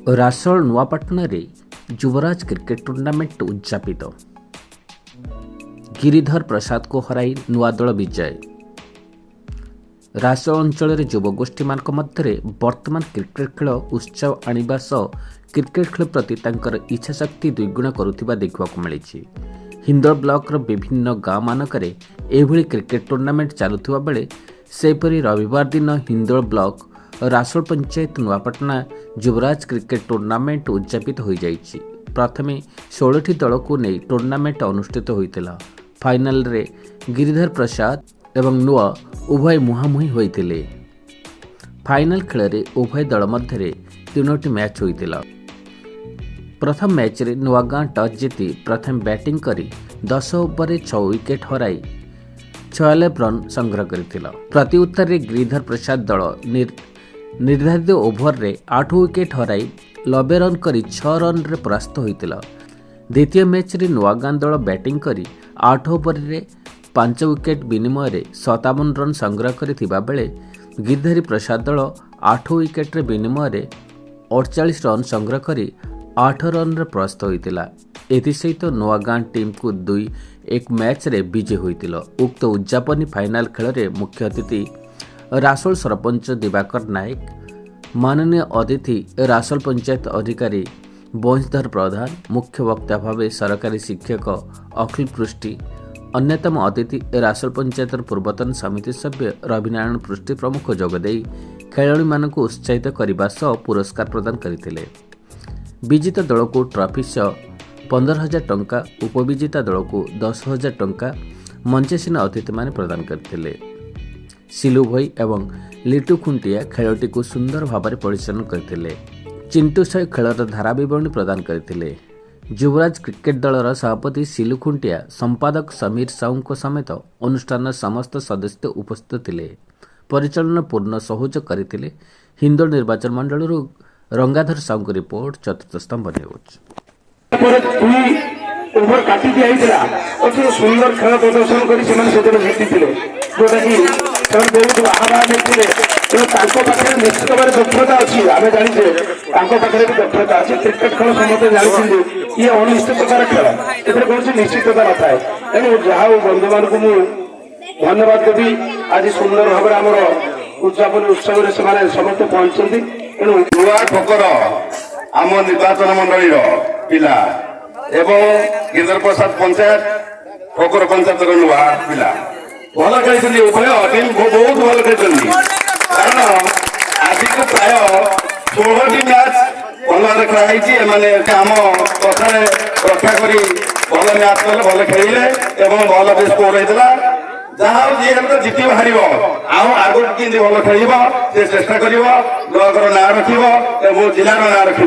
रासोल नुआपाटना रे युवराज cricket tournament उद्यापित। Giridhar प्रसाद को हराई नुआ दल विजय। रासोल अंचल युवगोष्ठी मध्य वर्तमान क्रिकेट खेल उत्साह आने सह क्रिकेट खेल प्रति तांकर इच्छाशक्ति द्विगुण करुवा देखा मिली। हिंदोल ब्लॉक विभिन्न गाँव मानकरे एभली क्रिकेट टूर्नामेंट चलुवा बेले सेपरी रविवार दिन हिंदोल ब्लॉक रासोल पंचायत नुआपाटना युवराज क्रिकेट टूर्नामेंट उद्यापित हो जाइछि। प्रथमे 16 दल को नहीं टूर्नामेंट अनुष्ठित होइतिला। फाइनल रे गिरिधर प्रसाद एवं नुआ उभय मुहांमुही होइतिले। फाइनल खेल रे उभय दल मध्य 3टी मैच होइतिला। प्रथम मैच रे नुआगां टॉस जीति प्रथम बैटिंग करी 10 ओवर 6 विकेट हराई 46 रन संग्रह करथिला। प्रति उत्तर रे गिरिधर प्रसाद दल निर्धारित ओभर रे 8 विकेट हराई 90 रन करी 6 रन रे परास्त होइतिला। द्वितीय मैच रे नुआगां दल बैटिंग करी 8 ओवर रे 5 विकेट विनिमय रे 57 रन संग्रह करथिबा बेले गिरिधर प्रसाद दल 8 विकेट रे विनिमय रे 48 रन संग्रह करी 8 रन रे परास्त होइतिला। एथि सहित नुआगां टीम को 2-1 मैच रे विजय होइतिला। उक्त उद्यापनी फाइनल खेल रे मुख्य अतिथि रासोल सरपंच दिवाकर नायक, माननीय अतिथि रासोल पंचायत अधिकारी बंशीधर प्रधान, मुख्य वक्ता भाव सरकारी शिक्षक अखिल पृष्टि, अन्यतम अतिथि रासोल पंचायत पूर्वतन समिति सभ्य रविनारायण पृष्टि प्रमुख जोगदे खेलाड़ी मानक उत्साहित करने सह पुरस्कार प्रदान करथिले। विजेता दल को ट्रॉफी सह 15,000 टंका, उपविजेता दल को 10,000 टंका मंचासीन अतिथि माने प्रदान करथिले। सिलु भाई एवं लिटू खुंटिया खेलटी को सुंदर भाव में परिचालन करथिले। चिंटू साई खेलर धारा विवरणी प्रदान करथिले। युवराज क्रिकेट दलर सभापति सिलु खुंटिया, संपादक समीर साहू समेत अनुष्ठान समस्त सदस्य उपस्थित थिले। परिचालन पूर्ण सहयोग करथिले। हिंदोल निर्वाचन मंडल रंगाधर साहू को रिपोर्ट, चतुर्थ स्तंभ न्यूज। ओभर काटी दिया सुंदर खेल प्रदर्शन कर जोटा कि बहुत आह्वान होते निश्चित भाव दक्षता अच्छी। आम जाचे पाखे भी दक्षता अच्छी। क्रिकेट खेल समस्त जानते ये अनिश्चिततार खेल, ए कौन निश्चितता न थाए। तेणु जहाँ बंधु मान को धन्यवाद देवी। आज सुंदर भाव आम उद्यापन उत्सव समस्त पहुंचती। तेणु नुआ ठोकर आम निर्वाचन मंडल पिला एवं गिरिधर प्रसाद पंचायत ठोकर पंचायत नुआ पिला भल खेली। उभय टीम बहुत भल खेली। कारण आज को प्राय 16टी मैच भल भाव खेलाई। आम कथा रक्षा कर भल मैच कले, भल खेलिले एवं भल भी स्कोर होता। जहाँ जी जित बाहर आगू भल खेल चेष्टा कर ब्लॉक ना रख जिलार ना रख।